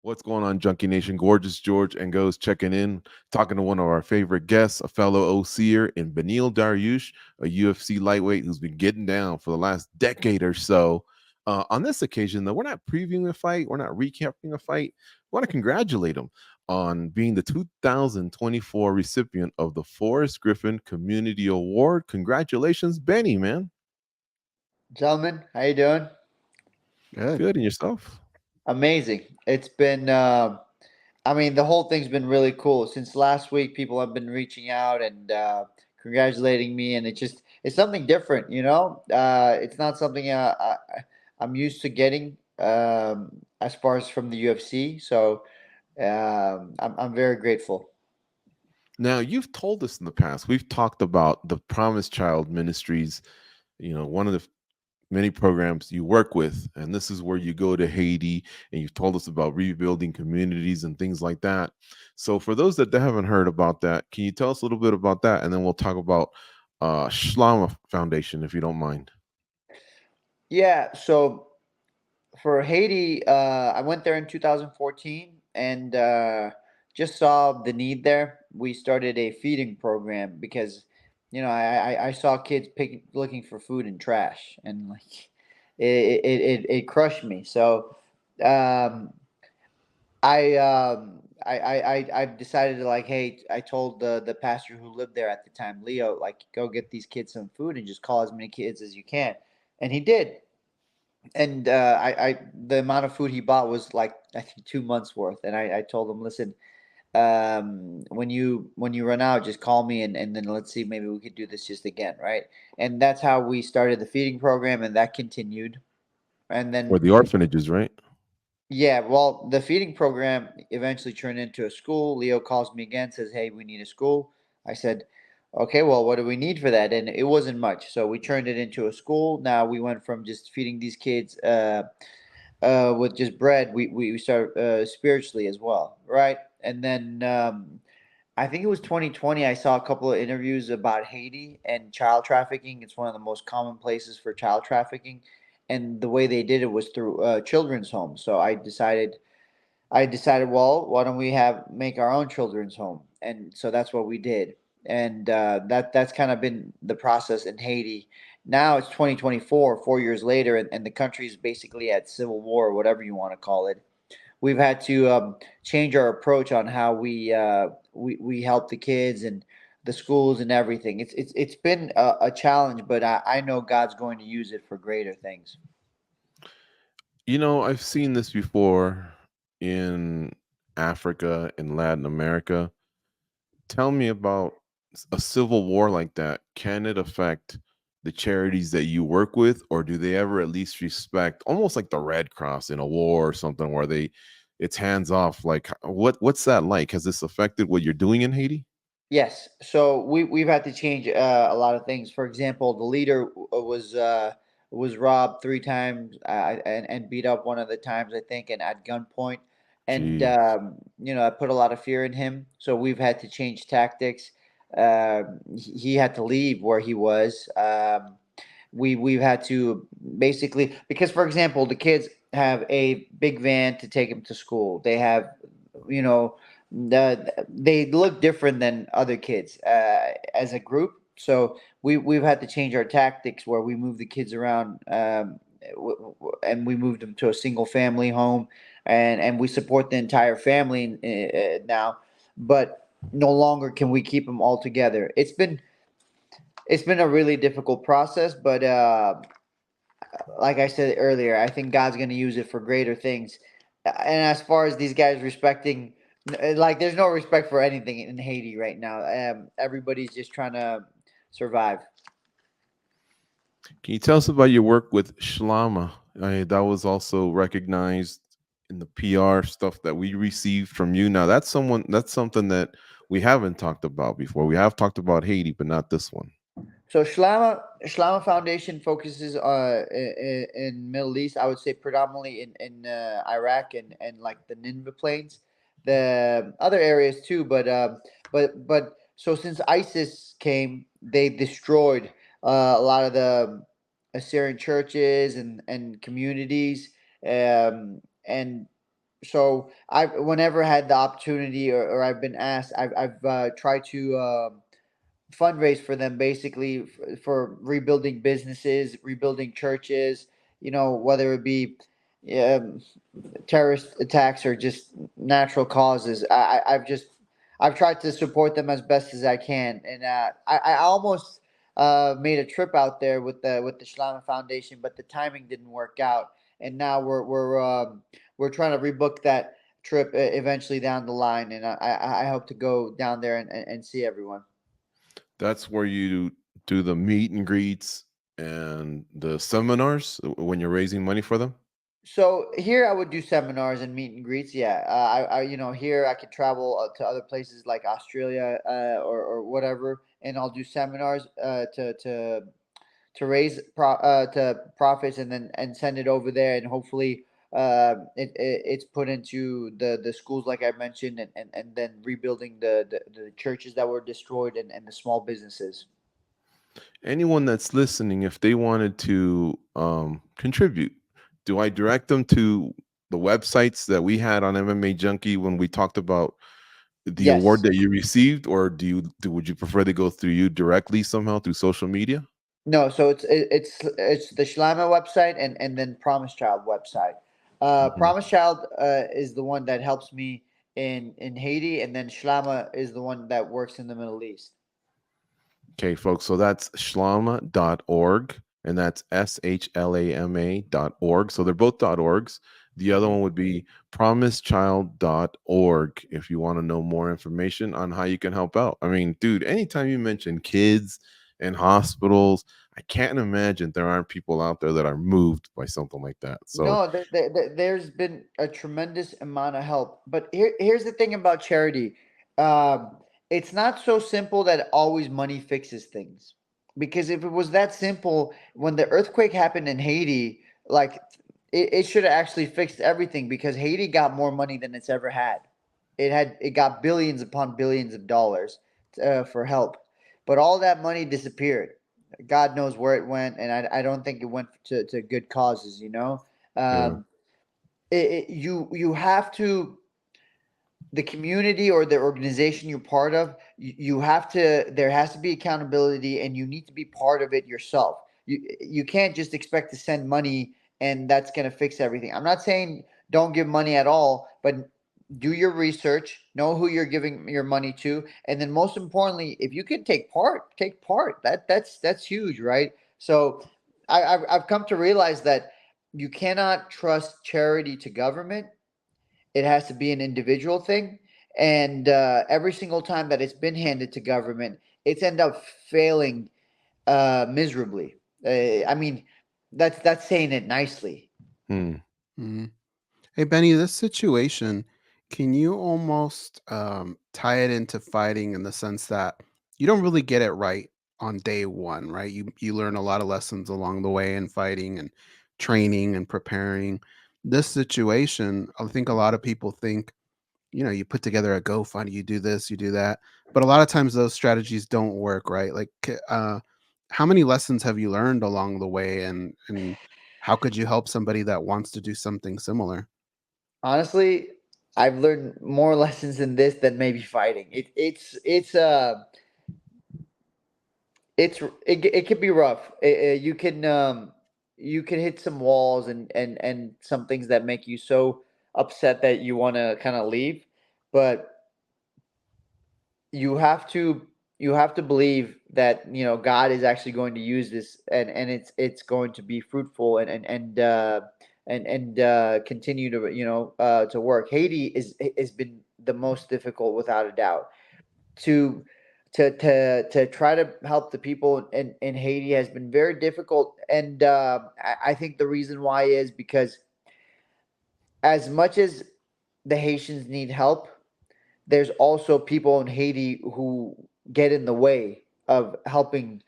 What's going on, Junkie Nation? Gorgeous George and Goes checking in, talking to one of our favorite guests, a fellow OCer in Beneil Dariush, a UFC lightweight who's been getting down for the last decade or so. On this occasion, though, we're not previewing a fight, we're not recapping a fight. We want to congratulate him on being the 2024 recipient of the Forrest Griffin Community Award. Congratulations, Benny, man. Gentlemen, how you doing? Good. Good, and yourself? Amazing. It's been, the whole thing's been really cool. Since last week, people have been reaching out and congratulating me, and it's something different, you know? It's not something I'm used to getting as far as from the UFC. So I'm very grateful. Now, you've told us in the past, we've talked about the Promised Child Ministries, one of the many programs you work with, and this is where you go to Haiti, and you've told us about rebuilding communities and things like that. So for those that haven't heard about that, can you tell us a little bit about that, and then we'll talk about Shlama Foundation, if you don't mind. Yeah. So for Haiti, I went there in 2014 and just saw the need there. We started a feeding program because, I saw kids looking for food in trash, and like it crushed me. So um, I've decided to, like, hey, I told the pastor who lived there at the time, Leo, like, go get these kids some food and just call as many kids as you can, and he did. And the amount of food he bought was like, I think, 2 months worth. And I told him, listen, when you run out, just call me, and then let's see, maybe we could do this just again, right? And that's how we started the feeding program, and that continued. And For then, the orphanages, right? yeah, well, the feeding program eventually turned into a school. Leo calls me again, says, hey, we need a school. I said, okay, well, what do we need for that? And it wasn't much. So we turned it into a school. Now we went from just feeding these kids with just bread. We started spiritually as well, right? And then I think it was 2020. I saw a couple of interviews about Haiti and child trafficking. It's one of the most common places for child trafficking, and the way they did it was through children's homes. So I decided, well, why don't we have make our own children's home? And so that's what we did, and that's kind of been the process in Haiti. Now it's 2024, 4 years later, and the country is basically at civil war, or whatever you want to call it. We've had to change our approach on how we help the kids and the schools and everything. It's been a challenge, but I know God's going to use it for greater things. I've seen this before in Africa and Latin America. Tell me about a civil war like that. Can it affect the charities that you work with, or do they ever at least respect, almost like the Red Cross in a war or something, where it's hands off? Like, what's that like? Has this affected what you're doing in Haiti? Yes, so we've had to change a lot of things. For example, the leader was robbed 3 times and beat up one of the times, I think, and at gunpoint. And Jeez. I put a lot of fear in him. So we've had to change tactics. He had to leave where he was. We've had to basically, because, for example, the kids have a big van to take them to school. They have, you know, they look different than other kids as a group. So we've had to change our tactics where we move the kids around, and we moved them to a single family home, and we support the entire family now. But no longer can we keep them all together. It's been a really difficult process, but like I said earlier, I think God's going to use it for greater things. And as far as these guys respecting, like, there's no respect for anything in Haiti right now. Everybody's just trying to survive. Can you tell us about your work with Shlama? That was also recognized in the PR stuff that we received from you. Now, that's something that we haven't talked about before. We have talked about Haiti, but not this one. So Shlama Foundation focuses in Middle East. I would say predominantly in Iraq and like the Nineveh Plains, the other areas too. But so since ISIS came, they destroyed a lot of the Assyrian churches and communities, and So I, whenever had the opportunity, or I've been asked, I've tried to fundraise for them, basically for rebuilding businesses, rebuilding churches. Whether it be um, terrorist attacks or just natural causes. I've tried to support them as best as I can, and I almost made a trip out there with the Shlama Foundation, but the timing didn't work out, and now we're trying to rebook that trip eventually down the line, and I hope to go down there and see everyone. That's where you do the meet and greets and the seminars when you're raising money for them. So here I would do seminars and meet and greets. Yeah, here I could travel to other places like Australia or whatever, and I'll do seminars to raise to profits, and then and send it over there, and hopefully it's put into the schools like I mentioned, and then rebuilding the churches that were destroyed, and the small businesses. Anyone that's listening, if they wanted to contribute, do I direct them to the websites that we had on MMA Junkie when we talked about the award Yes. that you received, or would you prefer they go through you directly somehow through social media? No, so it's the Shlama website, and then Promise Child website. Mhm. Promise Child is the one that helps me in Haiti, and then Shlama is the one that works in the Middle East. Okay, folks. So that's shlama.org, and that's shlama.org. So they're both .orgs. The other Mhm. one would be promisechild.org if you want to know more information on how you can help out. I mean, dude, anytime you mention kids and hospitals, I can't imagine there aren't people out there that are moved by something like that. So, No, there's been a tremendous amount of help. But here's the thing about charity. It's not so simple that always money fixes things. Because if it was that simple, when the earthquake happened in Haiti, like it should have actually fixed everything, because Haiti got more money than it's ever had. It got billions upon billions of dollars for help, but all that money disappeared. God knows where it went, and I don't think it went to good causes. yeah, Um, you have to, the community or the organization you're part of, you have to, there has to be accountability, and you need to be part of it yourself. You can't just expect to send money and that's going to fix everything. I'm not saying don't give money at all, but do your research, know who you're giving your money to, and then most importantly, if you can take part, take part. That's huge, right? So I've come to realize that you cannot trust charity to government. It has to be an individual thing, and every single time that it's been handed to government, it's end up failing miserably. I mean, that's saying it nicely. hmm. Mhm. Hey, Benny, this situation, can you almost tie it into fighting in the sense that you don't really get it right on day one, right? You learn a lot of lessons along the way in fighting and training and preparing. This situation, I think a lot of people think, you put together a GoFundMe, you do this, you do that, but a lot of times those strategies don't work, right? Like, how many lessons have you learned along the way, and how could you help somebody that wants to do something similar? Honestly, I've learned more lessons in this than maybe fighting. It can be rough. You can hit some walls, and some things that make you so upset that you want to kind of leave, but you have to you have to believe that God is actually going to use this, and it's going to be fruitful, and continue to to work. Haiti is has been the most difficult, without a doubt. To to to to try to help the people in Haiti has been very difficult, and I think the reason why is because, as much as the Haitians need help, there's also people in Haiti who get in the way of helping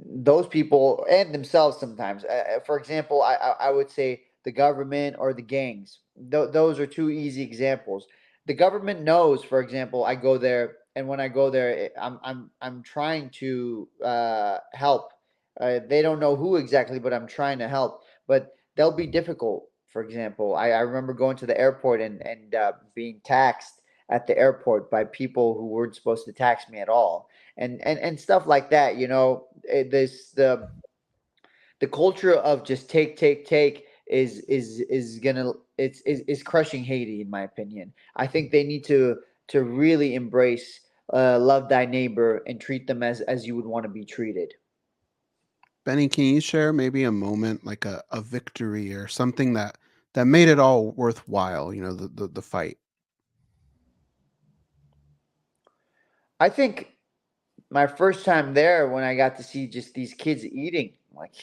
those people and themselves sometimes. For example, I would say the government or the gangs. Those are two easy examples. The government knows, for example, I go there, and when I go there, I'm trying to help. They don't know who exactly, but I'm trying to help. But they'll be difficult for example. I remember going to the airport and being taxed at the airport by people who weren't supposed to tax me at all, and stuff like that. This the culture of just take is gonna is crushing Haiti, in my opinion. I think they need to really embrace love thy neighbor and treat them as you would want to be treated. Benny, can you share maybe a moment like a victory or something that made it all worthwhile, the fight? I think my first time there, when I got to see just these kids eating, like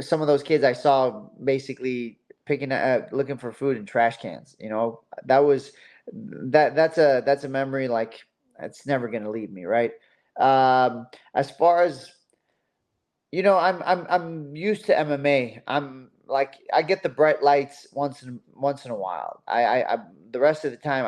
some of those kids I saw basically picking looking for food in trash cans. That was that's a memory like that's never gonna leave me, right? As far as I'm used to MMA. I'm like I get the bright lights once in a while. I the rest of the time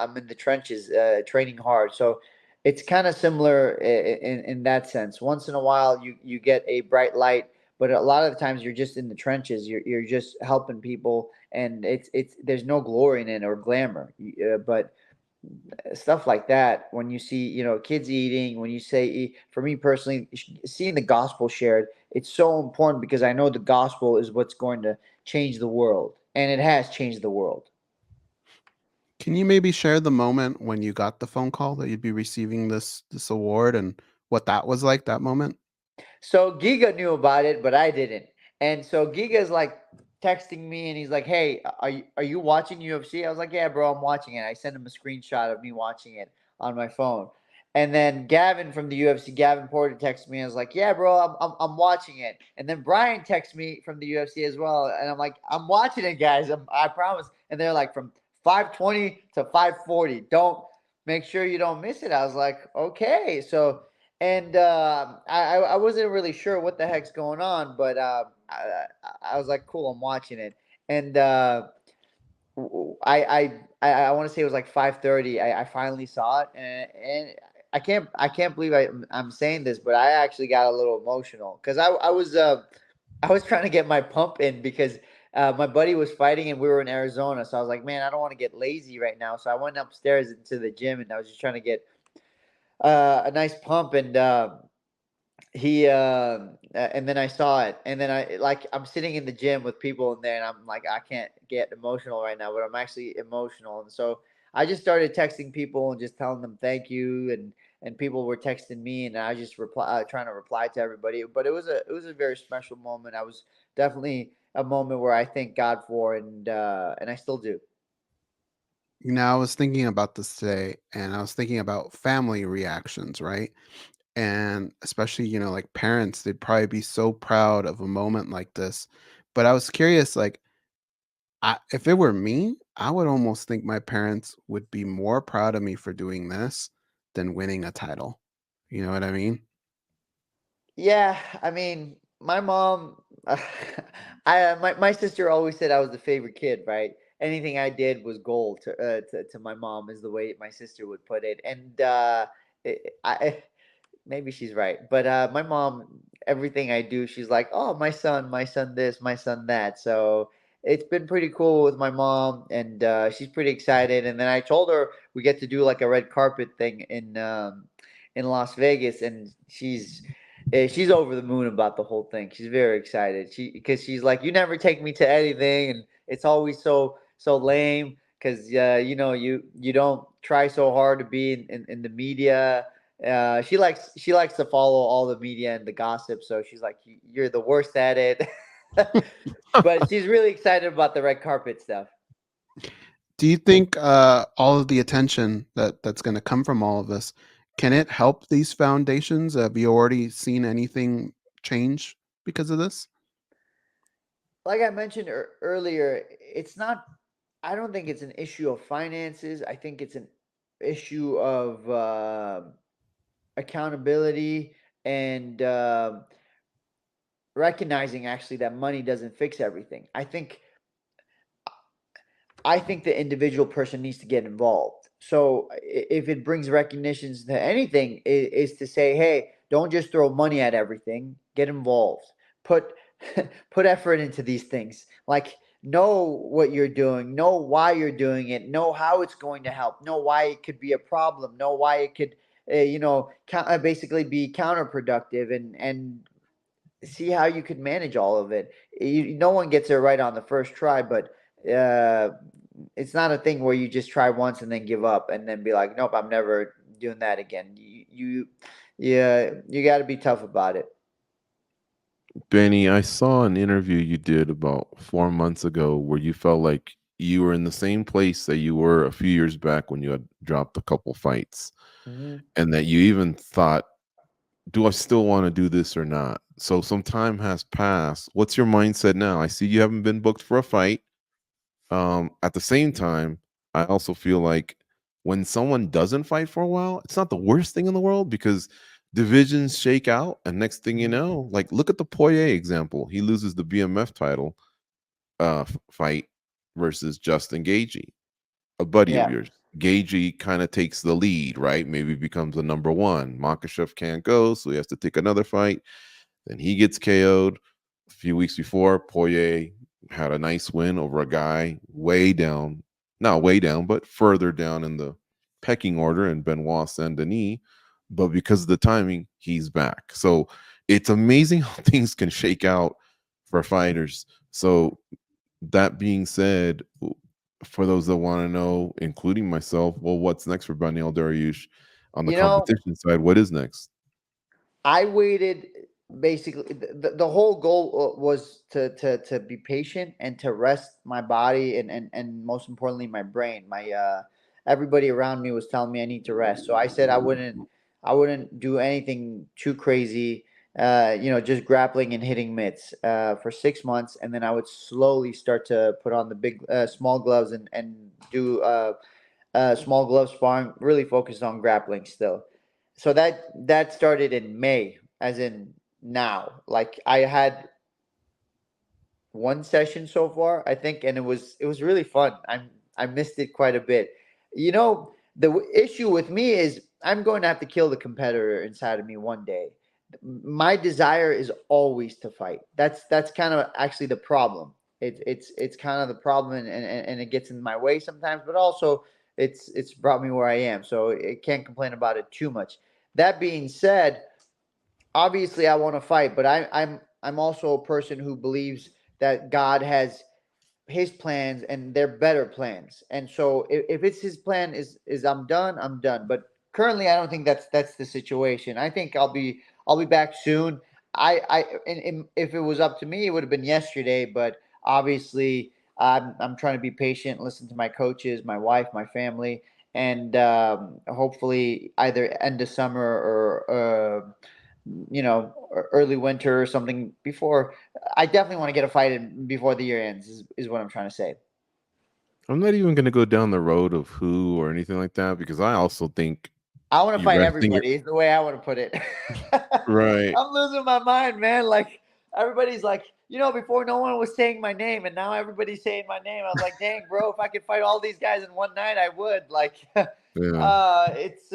I'm in the trenches training hard. So it's kind of similar in that sense. Once in a while you get a bright light, but a lot of the times you're just in the trenches. You're just helping people, and it's there's no glory in it or glamour. But stuff like that, when you see kids eating, when you say for me personally, seeing the gospel shared, it's so important because I know the gospel is what's going to change the world, and it has changed the world. Can you maybe share the moment when you got the phone call that you'd be receiving this award and what that was like, that moment? So Giga knew about it, but I didn't. And so Giga's like texting me, and he's like, "Hey, are you watching UFC?" I was like, "Yeah, bro, I'm watching it." I sent him a screenshot of me watching it on my phone. And then Gavin from the UFC, Gavin Porter, texted me. I was like, "Yeah, bro, I'm watching it." And then Brian texted me from the UFC as well, and I'm like, "I'm watching it, guys. I promise." And they're like, "From 5:20 to 5:40. Don't make sure you don't miss it." I was like, "Okay." So and I wasn't really sure what the heck's going on, but I was like, cool, I'm watching it, and I want to say it was like 5:30. I finally saw it, and I can't believe I'm saying this, but I actually got a little emotional because I was trying to get my pump in because my buddy was fighting and we were in Arizona, so I was like, man, I don't want to get lazy right now, so I went upstairs into the gym and I was just trying to get a nice pump, and and then I saw it, and then I'm sitting in the gym with people in there, and I'm like, I can't get emotional right now, but I'm actually emotional, and so I just started texting people and just telling them thank you, and people were texting me, and I just trying to reply to everybody, but it was a very special moment. I was definitely a moment where I thank God for, and I still do. I was thinking about this today, and I was thinking about family reactions, right? And especially, like parents, they'd probably be so proud of a moment like this. But I was curious, like, if it were me, I would almost think my parents would be more proud of me for doing this than winning a title. You know what I mean? Yeah, I mean, my mom, my sister always said I was the favorite kid, right? Anything I did was gold to my mom, is the way my sister would put it, and I maybe she's right, but my mom, everything I do, she's like, "Oh, my son, this, my son, that." So it's been pretty cool with my mom, and she's pretty excited. And then I told her we get to do like a red carpet thing in Las Vegas, and she's over the moon about the whole thing. She's very excited. Because she's like, "You never take me to anything, and it's always so lame." Because you don't try so hard to be in the media. She likes to follow all the media and the gossip, so she's like, "You're the worst at it." But she's really excited about the red carpet stuff. Do you think all of the attention that's going to come from all of this, can it help these foundations? Have you already seen anything change because of this? Like I mentioned earlier, it's not. I don't think it's an issue of finances. I think it's an issue of accountability and recognizing actually that money doesn't fix everything. I think the individual person needs to get involved. So if it brings recognitions to anything, is to say, hey, don't just throw money at everything. Get involved. Put put effort into these things. Like, know what you're doing, know why you're doing it, know how it's going to help, know why it could be a problem, know why it could, basically be counterproductive, and see how you could manage all of it. No one gets it right on the first try, but uh, it's not a thing where you just try once and then give up and then be like, nope, I'm never doing that again. Yeah, you got to be tough about it. Benny, I saw an interview you did about 4 months ago where you felt like you were in the same place that you were a few years back when you had dropped a couple fights, Hmm. and that you even thought, do I still want to do this or not? So some time has passed. What's your mindset now? I see you haven't been booked for a fight. At the same time, I also feel like when someone doesn't fight for a while, it's not the worst thing in the world because divisions shake out, and next thing you Hmm. know, like look at the Poirier example. He loses the BMF title fight versus Justin Gaethje, a buddy of Yeah. yours. Gaethje kind of takes the lead, right? Maybe becomes the number one. Makhachev can't go, so he has to take another fight. Then he gets KO'd a few weeks before. Poirier had a nice win over a guy way down, not way down, but further down in the pecking order in Benoit Saint Denis. But because of the timing, he's back. So it's amazing how things can shake out for fighters. So that being said, for those that want to know, including myself, well, what's next for Beneil Dariush on the You know, competition side? What is next? I waited. Basically, the whole goal was to be patient and to rest my body, and most importantly my brain. My everybody around me was telling me I need to rest, so I said I wouldn't do anything too crazy. Just grappling and hitting mitts for 6 months, and then I would slowly start to put on the big small gloves and do small glove sparring, really focused on grappling still. So that started in May, as in now. Like, I had one session so far, I think, and it was really fun. I missed it quite a bit. The issue with me is I'm going to have to kill the competitor inside of me one day. My desire is always to fight. That's kind of actually the problem. It's kind of the problem, and it gets in my way sometimes, but also it's brought me where I am. So it can't complain about it too much. That being said, obviously I want to fight, but I'm also a person who believes that God has his plans and they're better plans. And so if it's his plan is I'm done, I'm done. But currently I don't think that's the situation. I think I'll be back soon. And if it was up to me, it would have been yesterday, but obviously I'm trying to be patient, listen to my coaches, my wife, my family, and hopefully either end of summer or early winter or something before. I definitely want to get a fight in before the year ends. Is what I'm trying to say. I'm not even going to go down the road of who or anything like that because I also think I want to you fight resting your everybody. Is the way I want to put it. right. I'm losing my mind, man. Like, everybody's like, before no one was saying my name, and now everybody's saying my name. I was like, dang, bro, if I could fight all these guys in one night, I would. Like, Yeah. it's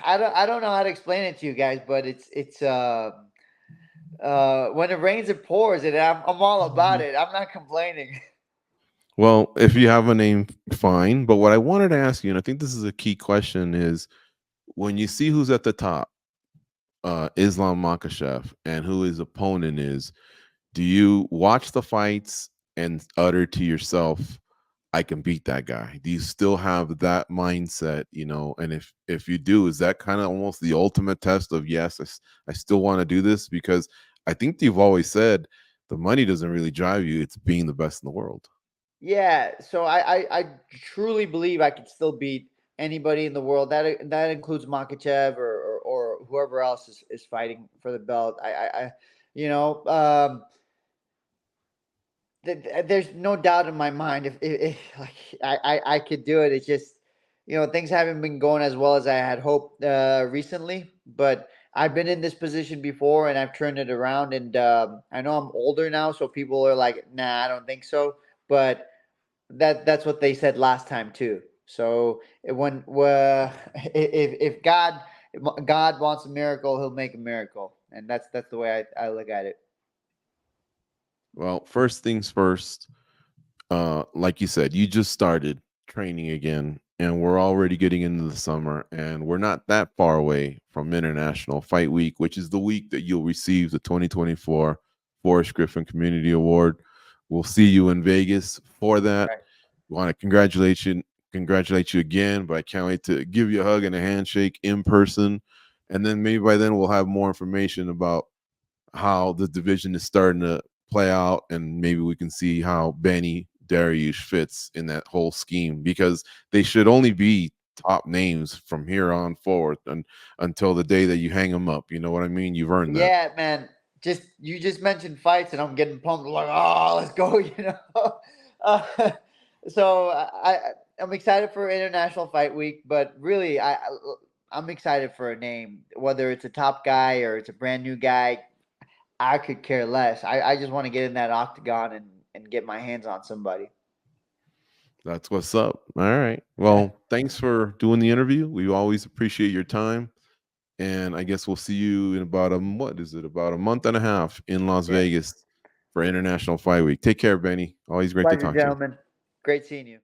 I don't know how to explain it to you guys, but it's when it rains, it pours, and I'm all about Mhm. it. I'm not complaining. Well, if you have a name, fine. But what I wanted to ask you, and I think this is a key question, is when you see who's at the top, Islam Makhachev, and who his opponent is, do you watch the fights and utter to yourself, I can beat that guy? Do you still have that mindset, And if you do, is that kind of almost the ultimate test of yes, I still want to do this? Because I think you've always said the money doesn't really drive you; it's being the best in the world. Yeah, so I truly believe I could still beat anybody in the world. That includes Makachev or whoever else is fighting for the belt. You know, um, there's no doubt in my mind if like I could do it. It's just things haven't been going as well as I had hoped recently, but I've been in this position before and I've turned it around. And I know I'm older now, so people are like, "Nah, I don't think so." But that's what they said last time too. So when if God wants a miracle, He'll make a miracle, and that's the way I look at it. Well, first things first, like you said, you just started training again, and we're already getting into the summer, and we're not that far away from International Fight Week, which is the week that you'll receive the 2024 Forrest Griffin Community Award. We'll see you in Vegas for that. Right. We want to congratulate you again, but I can't wait to give you a hug and a handshake in person. And then maybe by then we'll have more information about how the division is starting to play out, and maybe we can see how Beneil Dariush fits in that whole scheme, because they should only be top names from here on forward and until the day that you hang them up. You know what I mean? You've earned that. Yeah, man. You just mentioned fights, and I'm getting pumped. Like, oh, let's go! Uh, so I'm excited for International Fight Week, but really, I'm excited for a name, whether it's a top guy or it's a brand new guy. I could care less. I just want to get in that octagon and get my hands on somebody. That's what's up. All right. Well, thanks for doing the interview. We always appreciate your time. And I guess we'll see you in about what is it? About a month and a half in Las Yeah. Vegas for International Fight Week. Take care, Benny. Always great to Pleasure, talk to you. gentlemen. Great seeing you.